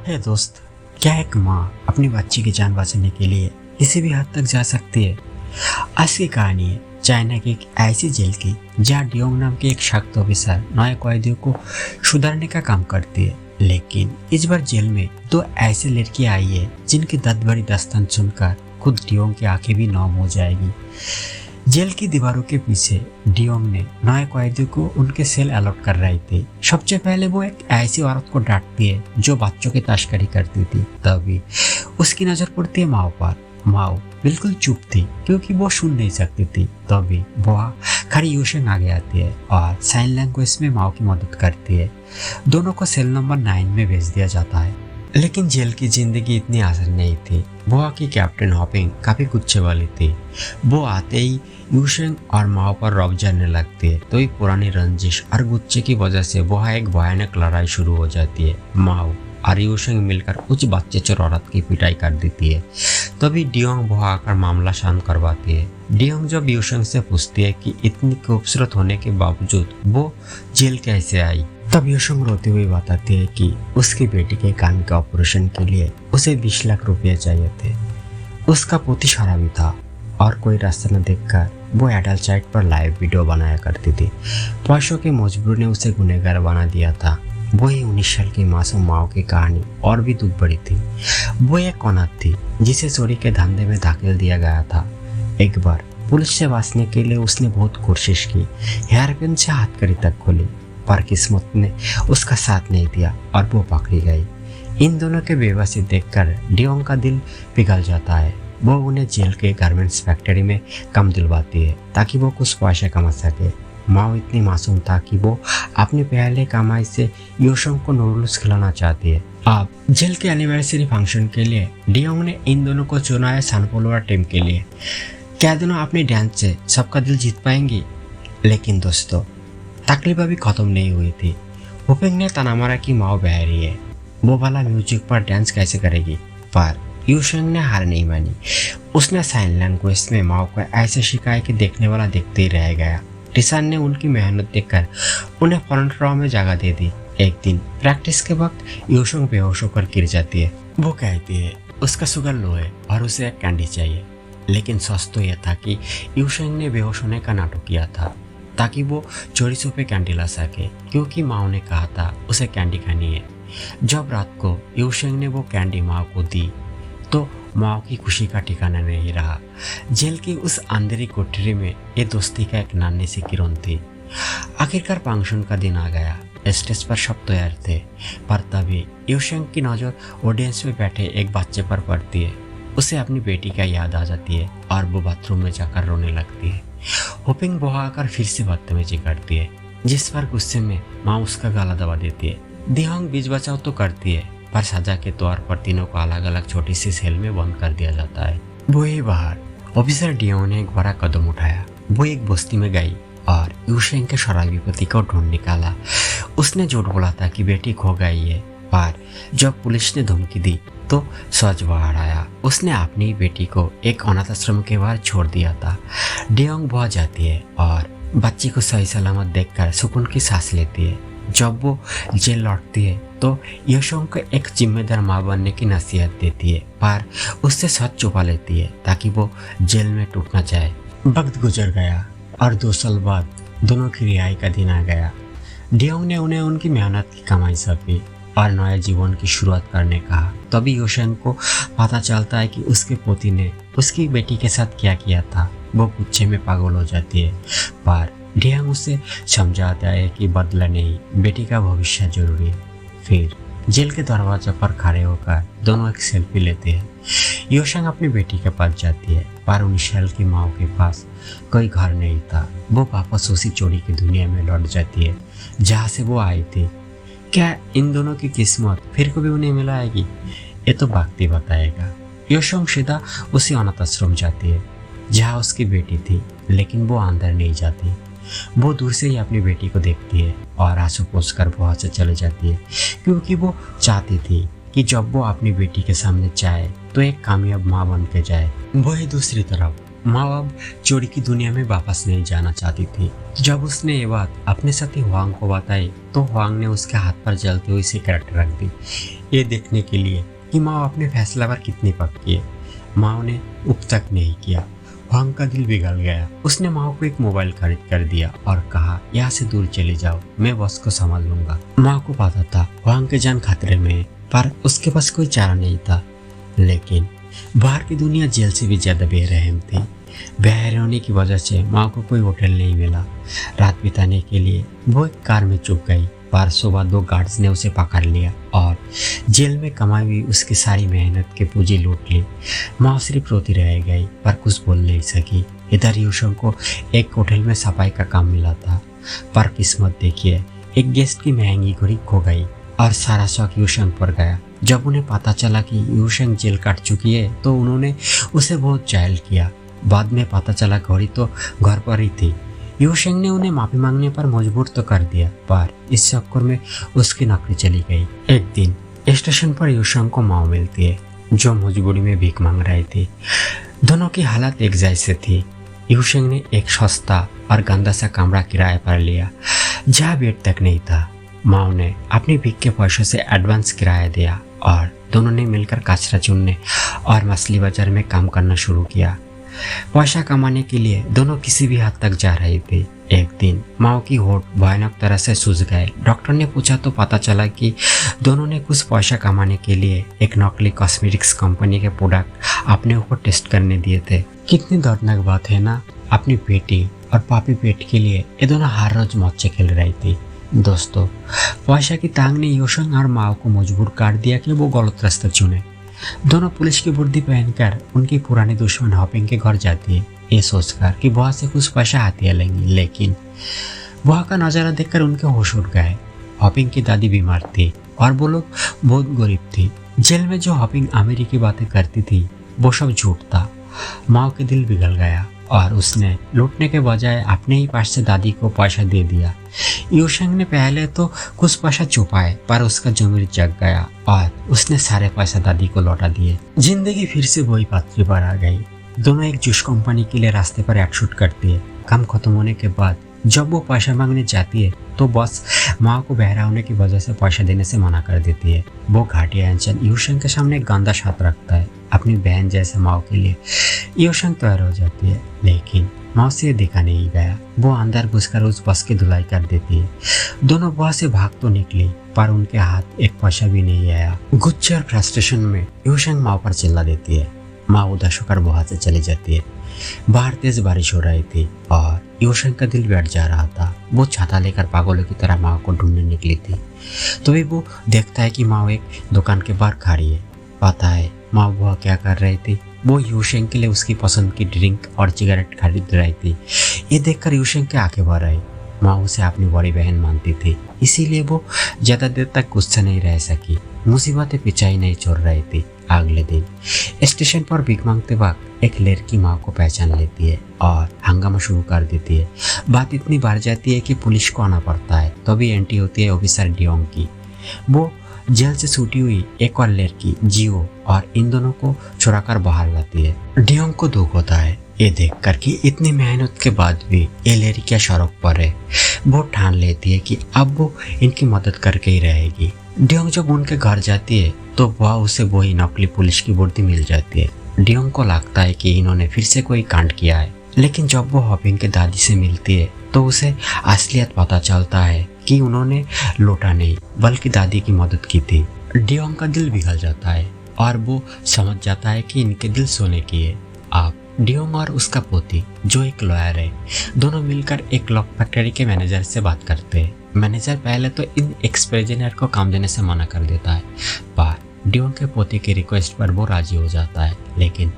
है दोस्त, क्या एक माँ अपनी बच्ची की जान बचाने के लिए किसी भी हद तक जा सकती है? आज की कहानी है चाइना की एक ऐसी जेल की जहाँ डियोंग नाम की एक सख्त ऑफिसर नए कैदियों को सुधारने का काम करती है। लेकिन इस बार जेल में दो ऐसी लड़कियां आई है जिनकी दर्द भरी दास्तान सुनकर खुद डियोंग की आंखें भी नम हो जाएगी। जेल की दीवारों के पीछे डियोंग ने नए कैदियों को उनके सेल अलॉट कर रही थी। सबसे पहले वो एक ऐसी औरत को डांटती है जो बच्चों की तस्करी करती थी। तभी उसकी नजर पड़ती है माओ पर। माओ बिल्कुल चुप थी क्योंकि वो सुन नहीं सकती थी। तभी वह खड़ी यूशेंग आगे आती है और साइन लैंग्वेज में माओ की मदद करती है। दोनों को सेल नंबर 9 में भेज दिया जाता है। लेकिन जेल की जिंदगी इतनी आसान नहीं थी। बोआ की कैप्टन हॉपिंग काफी गुस्से वाली थी। वो आते ही यूशेंग और माओ पर रौब जाने लगती है। तो ये पुरानी रंजिश और गुस्से की वजह से वहाँ एक भयानक लड़ाई शुरू हो जाती है। माओ और यूशेंग मिलकर कुछ बच्चे चोर औरत की पिटाई कर देती है। तभी डियोंग वहाँ आकर मामला शांत करवाती है। डियोंग जब यूशेंग से पूछती है कि इतनी खूबसूरत होने के बावजूद वो जेल कैसे आई, तब यूशेंग रोते हुए बताती है कि उसकी बेटी के कान के ऑपरेशन के लिए उसे 20 लाख रुपए चाहिए थे। उसका पोती शराबी था और कोई रास्ता न देखकर वो एडल्ट साइट पर लाइव वीडियो बनाया करती थी। पैसों की मजबूरी ने उसे गुनहगार बना दिया था। वही 19 साल की मासूम माओ की कहानी और भी दुख भरी थी। वो एक औरत थी जिसे चोरी के धंधे में धकेल दिया गया था। एक बार पुलिस से बचने के लिए उसने बहुत कोशिश की, हेयरपिन से हथकड़ी तक खोली, पर किस्मत ने उसका साथ नहीं दिया और वो पकड़ी गई। इन दोनों के बेबसी देखकर डियोंग का दिल पिघल जाता है। वो उन्हें जेल के गारमेंट्स फैक्ट्री में काम दिलवाती है ताकि वो कुछ पैसे कमा सके। माओ इतनी मासूम था कि वो अपनी पहले कमाई से यूशेंग को नूडल्स खिलाना चाहती है। अब जेल के एनिवर्सरी फंक्शन के लिए डियोंग ने इन दोनों को चुना है सनफॉलोअर टीम के लिए। क्या दोनों अपने डांस से सबका दिल जीत पाएंगी? लेकिन दोस्तों, तकलीफ अभी खत्म नहीं हुई थी। हुपिंग ने तना मारा कि माओ बह रही है, वो वाला म्यूजिक पर डांस कैसे करेगी? पर यूशेंग ने हार नहीं मानी। उसने साइन लैंग्वेज में माओ को ऐसे सिखाया कि देखने वाला देखते ही रह गया। टिसान ने उनकी मेहनत देखकर उन्हें फ्रंट रो में जगह दे दी। एक दिन प्रैक्टिस के वक्त यूशेंग बेहोश होकर गिर जाती है। वो कहती है उसका शुगर लो है और उसे एक कैंडी चाहिए। लेकिन सच तो यह था कि यूशेंग ने बेहोश होने का नाटक किया था ताकि वो चोरी छुपे कैंडी ला सके, क्योंकि माओ ने कहा था उसे कैंडी खानी है। जब रात को यूशेंग ने वो कैंडी माओ को दी तो माओ की खुशी का ठिकाना नहीं रहा। जेल की उस अंधेरी कोठरी में ये दोस्ती का एक नानी सी किरण थी। आखिरकार फंक्शन का दिन आ गया। स्टेज पर सब तैयार थे, पर तभी यूशेंग की नजर ऑडियंस में बैठे एक बच्चे पर पड़ती है। उसे अपनी बेटी का याद आ जाती है और वो बाथरूम में जाकर रोने लगती है। होपिंग वहाँ आकर फिर से बदतमीजी करती है, जिस पर गुस्से में माँ उसका गला दबा देती है। डियोंग बीच बचाव तो करती है, पर सजा के तौर पर तीनों को अलग अलग छोटी सी सेल में बंद कर दिया जाता है। वही बाहर ऑफिसर डियोंग ने एक बड़ा कदम उठाया। वो एक बस्ती में गई और यूशेंग के शराबी पति को ढूंढ निकाला। उसने झूठ बोला था कि बेटी खो गई है, पर जब पुलिस ने धमकी दी तो सच बाहर आया। उसने अपनी बेटी को एक अनाथ आश्रम के बाहर छोड़ दिया था। डियोंग बहुत जाती है और बच्ची को सही सलामत देखकर सुकून की सांस लेती है। जब वो जेल लौटती है तो यूशेंग को एक जिम्मेदार माँ बनने की नसीहत देती है, पर उससे सच छुपा लेती है ताकि वो जेल में टूट न जाए। वक्त गुजर गया और 2 साल बाद दोनों की रिहाई का दिन आ गया। डियोंग ने उन्हें उनकी मेहनत की कमाई सौंपी और नए जीवन की शुरुआत करने कहा। तभी यूशेंग को पता चलता है कि उसके पोती ने उसकी बेटी के साथ क्या किया था। वो गुस्से में पागल हो जाती है, पर डियोंग उसे समझाता है कि बदला नहीं, बेटी का भविष्य जरूरी है। फिर जेल के दरवाजे पर खड़े होकर दोनों एक सेल्फी लेते हैं। यूशेंग अपनी बेटी के पास जाती है, पर 19 साल की माँ के पास कोई घर नहीं था। वो वापस उसी चोरी की दुनिया में लौट जाती है जहाँ से वो आई थी। क्या इन दोनों की किस्मत फिर कभी उन्हें मिलाएगी? ये तो वक्त ही बताएगा। यूशेंग सीधा उसी अनाथ आश्रम जाती है जहाँ उसकी बेटी थी, लेकिन वो अंदर नहीं जाती। वो दूर से ही अपनी बेटी को देखती है और आंसू पोंछकर वहाँ से चले जाती है, क्योंकि वो चाहती थी कि जब वो अपनी बेटी के सामने जाए तो एक कामयाब माँ बन के जाए। वही दूसरी तरफ माँ अब चोरी की दुनिया में वापस नहीं जाना चाहती थी। जब उसने ये बात अपने साथी हुआंग को बताई तो हुआंग ने उसके हाथ पर जलती हुई सिगरेट रख दी, ये देखने के लिए कि माँ अपने फैसला पर कितनी पक्की है। माँ ने उप तक नहीं किया। हुआंग का दिल पिघल गया। उसने माँ को एक मोबाइल खरीद कर दिया और कहा, यहाँ से दूर चली जाओ, मैं बॉस को संभाल लूंगा। माँ को पता था हुआंग की जान खतरे में है, पर उसके पास कोई चारा नहीं था। लेकिन बाहर की दुनिया जेल से भी ज्यादा बेरहम थी। बेरहम होने की वजह से माँ को कोई होटल नहीं मिला। रात बिताने के लिए वो एक कार में चुप गई, पर सुबह 2 गार्ड्स ने उसे पकड़ लिया और जेल में कमाई हुई उसकी सारी मेहनत की पूंजी लूट ली। माँ सिर्फ रोती रह गई, पर कुछ बोल नहीं सकी। इधर यूशंग को एक होटल में सफाई का काम मिला था, पर किस्मत देखिए, एक गेस्ट की महंगी घड़ी खो गई और सारा शौक यूशंग पर गया। जब उन्हें पता चला कि यूशंग जेल काट चुकी है तो उन्होंने उसे बहुत जायल किया। बाद में पता चला घड़ी तो घर पर ही थी। यूशंग ने उन्हें माफी मांगने पर मजबूर तो कर दिया, पर इस चक्कर में उसकी नौकरी चली गई। एक दिन स्टेशन पर यूशंग को माँ मिलती है, जो मजबूरी में भीख मांग रही थी। दोनों की हालत एक जैसे थी। यूशंग ने एक सस्ता और गंदा सा कमरा किराए पर लिया, जहाँ बेड तक नहीं था। माँ ने अपनी भीख के पैसों से एडवांस किराया दिया और दोनों ने मिलकर कचरा चुनने और मछली बाजार में काम करना शुरू किया। पैसा कमाने के लिए दोनों किसी भी हद तक जा रहे थे। एक दिन माओ की होठ भयानक तरह से सूज गए। डॉक्टर ने पूछा तो पता चला कि दोनों ने कुछ पैसा कमाने के लिए एक नकली कॉस्मेटिक्स कंपनी के प्रोडक्ट अपने ऊपर टेस्ट करने दिए थे। कितनी दर्दनाक बात है ना। अपनी बेटी और पापी पेट के लिए ये दोनों हर रोज मौत से खेल रही थी। दोस्तों, पैसा की तांग ने यूशंग और माओ को मजबूर कर दिया कि वो गलत रास्ता चुने। दोनों पुलिस की वर्दी पहनकर उनकी पुरानी दुश्मन हॉपिंग के घर जाती है, ये सोचकर कि वहां से कुछ पैसा हाथिया लेंगी। लेकिन वहां का नजारा देखकर उनके होश उड़ गए। हॉपिंग की दादी बीमार थी और वो लोग बहुत गरीब थी। जेल में जो हॉपिंग अमेरिकी बातें करती थी वो सब झूठ था। माओ के दिल पिघल गया और उसने लूटने के बजाय अपने ही पास से दादी को पैसा दे दिया। यूशंग ने पहले तो कुछ पैसा छुपाए, पर उसका जमीर जग गया और उसने सारे पैसा दादी को लौटा दिए। जिंदगी फिर से वही पात्री पर आ गई। दोनों एक जूस कंपनी के लिए रास्ते पर एड शूट करती है। काम खत्म होने के बाद जब वो पैसा मांगने जाती है तो बॉस माँ को बहरा होने की वजह से पैसा देने से मना कर देती है। वो घाटिया इंसान यूशंग के सामने गंदा हाथ रखता है। अपनी बहन जैसे माँ के लिए यूशंग तैयार हो जाती है, लेकिन माँ से ये देखा नहीं गया। वो अंदर घुसकर उस बस की धुलाई कर देती है। दोनों वहां से भाग तो निकली, पर उनके हाथ एक पैसा भी नहीं आया। गुस्से और फ्रस्ट्रेशन में यूशंग माँ पर चिल्ला देती है। माँ उदास होकर वहां से चली जाती है। बाहर तेज बारिश हो रही थी और यूशंग का दिल बैठ जा रहा था। वो छाता लेकर पागलों की तरह माँ को ढूंढने निकली थी। तभी वो देखता है कि माँ एक दुकान के बाहर खड़ी है। पता है माँ वह क्या कर रही थी? वो यूशंग के लिए उसकी पसंद की ड्रिंक और सिगरेट खरीद रही थी। ये देखकर यूशंग के आंखें भर आई। माँ उसे अपनी बड़ी बहन मानती थी, इसीलिए वो ज्यादा देर तक गुस्सा नहीं रह सकी। मुसीबतें पीछा ही नहीं छोड़ रही थी। अगले दिन स्टेशन पर भीख मांगते वक्त एक लड़की माँ को पहचान लेती है और हंगामा शुरू कर देती है। बात इतनी बढ़ जाती है कि पुलिस को आना पड़ता है। तभी एंट्री होती है ऑफिसर डियोंग की। वो जेल से छूटी हुई एक और लड़की जियो और इन दोनों को छुड़ाकर बाहर लाती है। डियोंग को दुख होता है ये देखकर कि इतनी मेहनत के बाद भी ये लड़कियां सड़क पर है। वो ठान लेती है कि अब वो इनकी मदद करके ही रहेगी। डियोंग जब उनके घर जाती है तो वह उसे वही नकली पुलिस की वर्दी मिल जाती है। डियोंग को लगता है कि इन्होंने फिर से कोई कांड किया है, लेकिन जब वो हॉपिंग के दादी से मिलती है तो उसे असलियत पता चलता है कि उन्होंने लूटा नहीं बल्कि दादी की मदद की थी। डियोंग का दिल पिघल जाता है और वो समझ जाता है कि इनके दिल सोने की है। आप डियोंग और उसका पोती जो एक लॉयर है, दोनों मिलकर एक लॉक फैक्ट्री के मैनेजर से बात करते हैं। मैनेजर पहले तो इन एक्स प्रिजनर को काम देने से मना कर देता है, पर डियोंग के पोती की रिक्वेस्ट पर वो राजी हो जाता है। लेकिन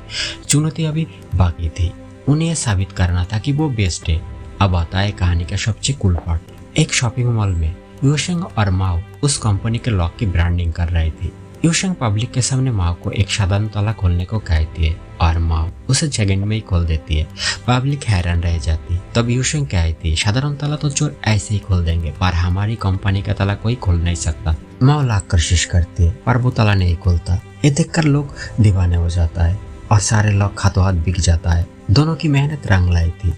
चुनौती अभी बाकी थी। उन्हें यह साबित करना था कि वो बेस्ट है। अब आता है कहानी का सबसे कूल पार्ट। एक शॉपिंग मॉल में यूशंग और माओ उस कंपनी के लॉक की ब्रांडिंग कर रही थी। यूशंग पब्लिक के सामने माओ को एक साधारण ताला खोलने को कहती है और माओ उसे सेकंड में ही खोल देती है। पब्लिक हैरान रह जाती। तब यूशंग कहती है, साधारण ताला तो चोर ऐसे ही खोल देंगे, पर हमारी कंपनी का ताला कोई खोल नहीं सकता। माओ लाख कोशिश करती है पर वो ताला नहीं खोलता। ये देखकर लोग दीवाने हो जाता है और सारे लॉक हाथों हाथ बिक जाता है। दोनों की मेहनत रंग लाई थी।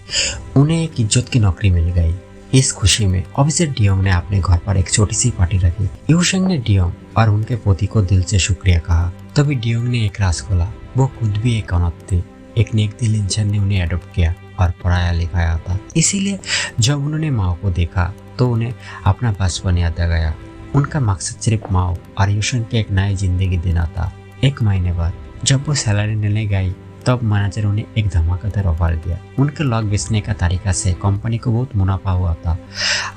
उन्हें एक इज्जत की नौकरी मिल गई। इस खुशी में ऑफिसर डियोंग ने अपने घर पर एक छोटी सी पार्टी रखी। यूशेंग ने डियोंग और उनके पोती को दिल से शुक्रिया कहा। तभी डियोंग ने एक राज खोला। वो खुद भी एक अनाथ थे। एक नेक दिल इंसान ने उन्हें अडॉप्ट किया और पढ़ाया लिखाया था। इसीलिए जब उन्होंने माओ को देखा तो उन्हें अपना बचपन याद आ गया। उनका मकसद सिर्फ माओ और यूशेंग के एक नई जिंदगी देना था। एक महीने बाद जब वो सैलरी लेने गई तब मैनेजर उन्हें एक धमाकेदार ऑफर दिया। उनके लॉक बेचने का तरीका से कंपनी को बहुत मुनाफा हुआ था।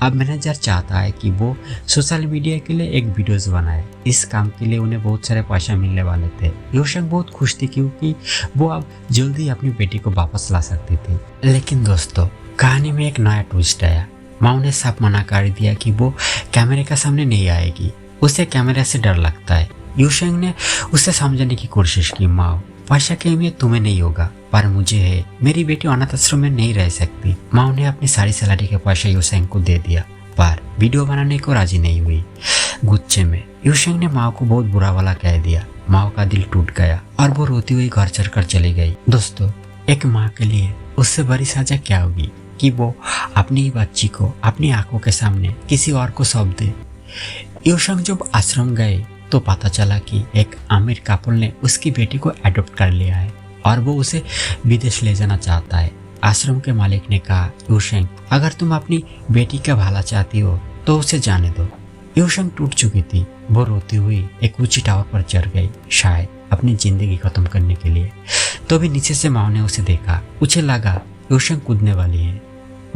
अब मैनेजर चाहता है कि वो सोशल मीडिया के लिए एक वीडियोस बनाए। इस काम के लिए उन्हें बहुत सारे पैसा मिलने वाले थे। यूशेंग बहुत खुश थी क्योंकि वो अब जल्दी अपनी बेटी को वापस ला सकती थी। लेकिन दोस्तों, कहानी में एक नया ट्विस्ट आया। माँ ने साफ मना कर दिया कि वो कैमरे के सामने नहीं आएगी। उसे कैमरे से डर लगता है। यूशेंग ने उसे समझाने की कोशिश की, माँ पैसा की अहमियत तुम्हें नहीं होगा पर मुझे है। मेरी बेटी अनाथ आश्रम में नहीं रह सकती। माँ ने अपनी सारी सैलरी के पैसा यूशेंग को दे दिया पर वीडियो बनाने को राजी नहीं हुई। गुस्से में यूशेंग ने माँ को बहुत बुरा वाला कह दिया। माँ का दिल टूट गया और वो रोती हुई घर चढ़कर चली गई। दोस्तों, एक माँ के लिए उससे बड़ी सजा क्या होगी कि वो अपनी ही बच्ची को अपनी आंखों के सामने किसी और को सौंप दे। यूशेंग जब आश्रम गए तो पता चला कि एक अमीर कपल ने उसकी बेटी को अडॉप्ट कर लिया है और वो उसे विदेश ले जाना चाहता है। आश्रम के मालिक ने कहा, यूशेंग अगर तुम अपनी बेटी का भला चाहती हो तो उसे जाने दो। यूशेंग टूट चुकी थी। वो रोती हुई एक ऊंची टावर पर चढ़ गई, शायद अपनी जिंदगी खत्म करने के लिए। तो भी नीचे से माँ ने उसे देखा। उसे लगा यूशेंग कूदने वाली है।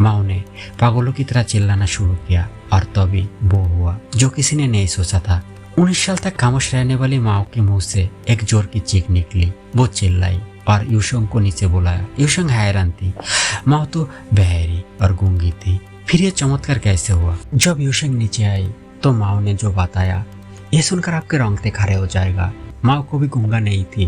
माँ ने पागलों की तरह चिल्लाना शुरू किया और तभी वो हुआ जो किसी ने नहीं सोचा था। 19 साल तक खामोश रहने वाली माँ के मुंह से एक जोर की चीख निकली। वो चिल्लाई और यूशेंग को नीचे बुलाया। यूशेंग हैरान थी। माँ तो बहरी और गूंगी थी। फिर ये चमत्कार कैसे हुआ? जब यूशेंग नीचे आई तो माँ ने जो बताया ये सुनकर आपके रोंगटे खड़े हो जाएगा। माँ को भी गूंगा नहीं थी।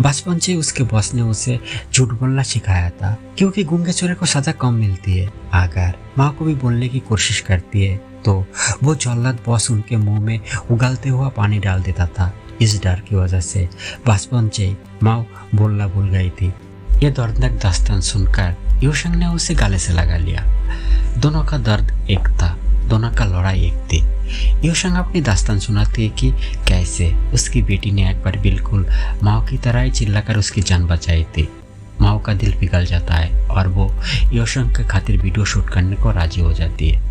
बचपन से उसके बॉस ने उसे झूठ बोलना सिखाया था क्योंकि गूंगे चोरे को सजा कम मिलती है। अगर माँ को भी बोलने की कोशिश करती है तो वो जल्लाद बॉस उनके मुंह में उगलते हुआ पानी डाल देता था। इस डर की वजह से बचपन से माँ बोलना भूल गई थी। ये दर्दनाक दास्तान सुनकर यूशेंग ने उसे गले से लगा लिया। दोनों का दर्द एक था, दोनों का लड़ाई एक थी। यूशेंग अपनी दास्तान सुनाती है कि कैसे उसकी बेटी ने एक बार बिल्कुल माँ की तरह ही चिल्लाकर उसकी जान बचाई थी। माँ का दिल पिघल जाता है और वो यूशेंग के खातिर वीडियो शूट करने को राजी हो जाती है।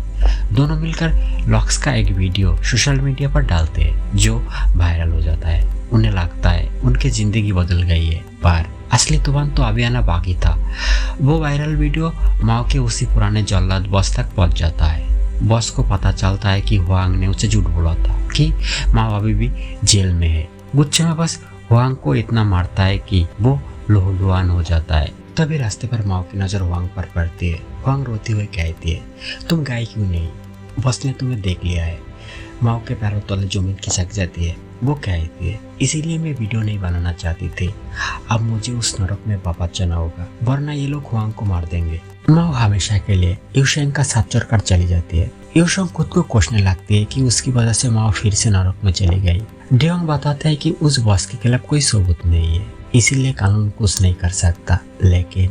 दोनों मिलकर लॉक्स का एक वीडियो सोशल मीडिया पर डालते हैं जो वायरल हो जाता है। उन्हें लगता है उनकी जिंदगी बदल गई है पर असली तूफान तो अभी आना बाकी था। वो वायरल वीडियो माँ के उसी पुराने जल्लाद बॉस तक पहुंच जाता है। बॉस को पता चलता है कि हुआंग ने उसे झूठ बोला था कि माँ अभी भी जेल में है। गुस्से में बस हुआंग को इतना मारता है कि वो लहूलुहान हो जाता है। तभी रास्ते पर माँ की नजर हुआंग पर पड़ती है। हुआंग रोती हुई कहती है, तुम गए क्यों नहीं? बॉस ने तुम्हें देख लिया है। माँ के पैरों तले जमीन खिसक जाती है। वो कहती है, इसीलिए मैं वीडियो नहीं बनाना चाहती थी। अब मुझे उस नरक में वापस जाना होगा वरना ये लोग हुआंग को मार देंगे। माँ हमेशा के लिए यूशेंग का साथ छोड़कर चली जाती है। यूशेंग खुद को कोसने लगती है कि उसकी वजह से माँ फिर से नरक में चली गई। डियोंग बताता है कि उस बॉस के खिलाफ कोई सबूत नहीं है, इसीलिए कानून कुछ नहीं कर सकता। लेकिन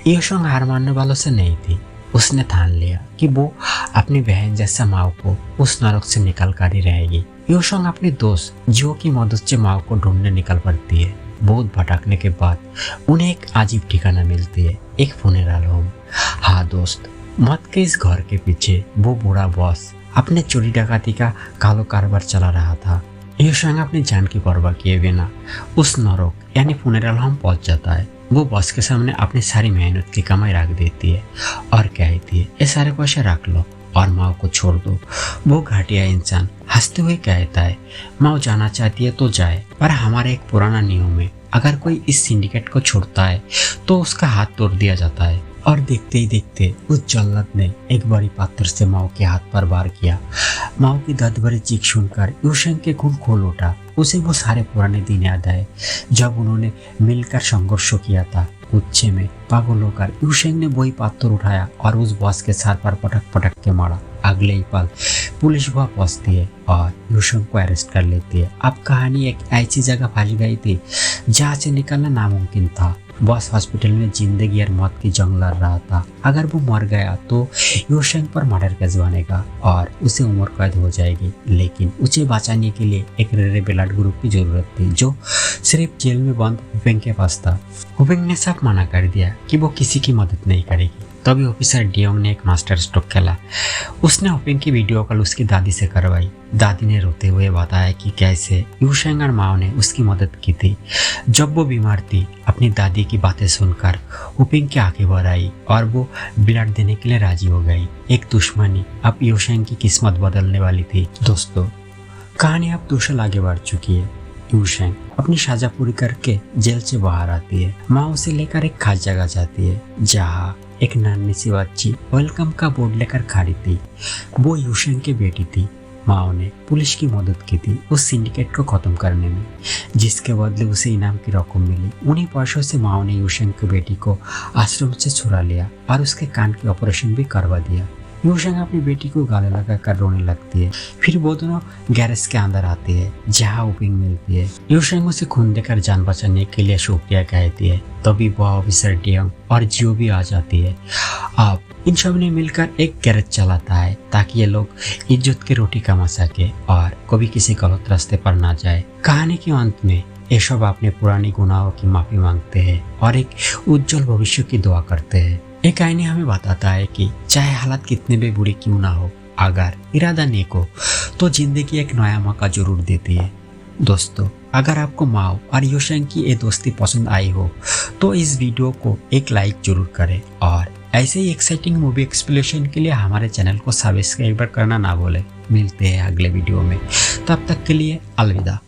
यूशेंग हार मानने वालों से नहीं थी। उसने ठान लिया कि वो अपनी बहन जैसा माँ को उस नरक से निकल कर ही रहेगी। यूशेंग अपने दोस्त जियो की मदद से माँ को ढूंढने निकल पड़ती है। बहुत भटकने के बाद उन्हें एक अजीब ठिकाना मिलती है, एक फ्यूनरल होम। हाँ दोस्त, मौत के इस घर के पीछे वो बूढ़ा बॉस अपने चोरी डकाती का कालो कारोबार चला रहा था। यूशेंग अपनी जान की परवाह किए बिना उस नरक यानी फ्यूनरल होम पहुंच जाता है। वो बॉस के सामने अपनी सारी मेहनत की कमाई रख देती है और कहती है, ये सारे पैसे रख लो और माँ को छोड़ दो। वो घटिया इंसान हंसते हुए कहता है, माँ जाना चाहती है तो जाए, पर हमारे एक पुराना नियम है, अगर कोई इस सिंडिकेट को छोड़ता है तो उसका हाथ तोड़ दिया जाता है। और देखते ही देखते उस जल्लाद ने एक बड़ी पत्थर से माओ के हाथ पर वार किया। माओ की दर्द भरी चीख सुनकर यूशेंग के खून खोल उठा। उसे वो सारे पुराने दिन याद आए जब उन्होंने मिलकर संघर्ष किया था। गुस्से में पागल होकर यूशेंग ने वही पत्थर उठाया और उस बॉस के सर पर पटक पटक के मारा। अगले ही पल पुलिस वहां पहुंचती है और यूशेंग को अरेस्ट कर लेती है। अब कहानी एक ऐसी जगह फंस गई थी जहाँ से निकलना नामुमकिन था। बस हॉस्पिटल में जिंदगी और मौत की जंग लड़ रहा था। अगर वो मर गया तो यूशेंग पर मर्डर केस बनेगा और उसे उम्र कैद हो जाएगी, लेकिन उसे बचाने के लिए एक रेड ब्लड ग्रुप की जरूरत थी जो सिर्फ जेल में बंद हुपेंग के पास था। हुपेंग ने सब मना कर दिया कि वो किसी की मदद नहीं करेगी। तभी ऑफिसर डियोंग ने एक मास्टर स्ट्रोक खेला। उसने हुपेंग की वीडियो कॉल उसकी दादी से करवाई। दादी ने रोते हुए बताया कि कैसे यूशेंग और माओ ने उसकी मदद की थी जब वो बीमार थी। अपनी दादी की बातें सुनकर हुपेंग की आंखें भर आई और वो ब्लड देने के लिए राजी हो गई। एक दुश्मनी अब यूशेंग की किस्मत बदलने वाली थी। दोस्तों, कहानी अब 2 साल आगे बढ़ चुकी है। यूशेंग अपनी सजा पूरी करके जेल से बाहर आती है। माँ उसे लेकर एक खास जगह जाती है जहाँ एक नन्ही सी बच्ची वेलकम का बोर्ड लेकर खड़ी थी। वो यूशेंग की बेटी थी। माओ ने पुलिस की मदद की थी उस सिंडिकेट को खत्म करने में, जिसके बदले उसे इनाम की रकम मिली। उन्हीं पैसों से माओ ने यूशेंग की बेटी को आश्रम से छुड़ा लिया और उसके कान की ऑपरेशन भी करवा दिया। यूशेंग अपनी बेटी को गाले लगाकर रोने लगती है। फिर वो दोनों गैरेज के अंदर आती है जहाँ हुपेंग मिलती है। यूशेंग उसे खून देकर जान बचाने के लिए शुक्रिया कहती है। तभी वो ऑफिसर डियोंग और जियो भी आ जाती है। अब इन सब ने मिलकर एक गैरेज चलाता है ताकि ये लोग इज्जत की रोटी कमा सके और कभी किसी गलत रास्ते पर ना जाए। कहानी के अंत में ये सब अपने पुरानी गुनाहों की माफी मांगते हैं और एक उज्जवल भविष्य की दुआ करते हैं। ये कहानी हमें बताता है कि चाहे हालात कितने भी बुरे क्यों ना हो, अगर इरादा नेक हो तो जिंदगी एक नया मौका जरूर देती है। दोस्तों, अगर आपको माओ और यूशेंग की ये दोस्ती पसंद आई हो तो इस वीडियो को एक लाइक जरूर करें और ऐसे ही एक्साइटिंग मूवी एक्सप्लेनेशन के लिए हमारे चैनल को सब्सक्राइब करना ना भूलें। मिलते हैं अगले वीडियो में, तब तक के लिए अलविदा।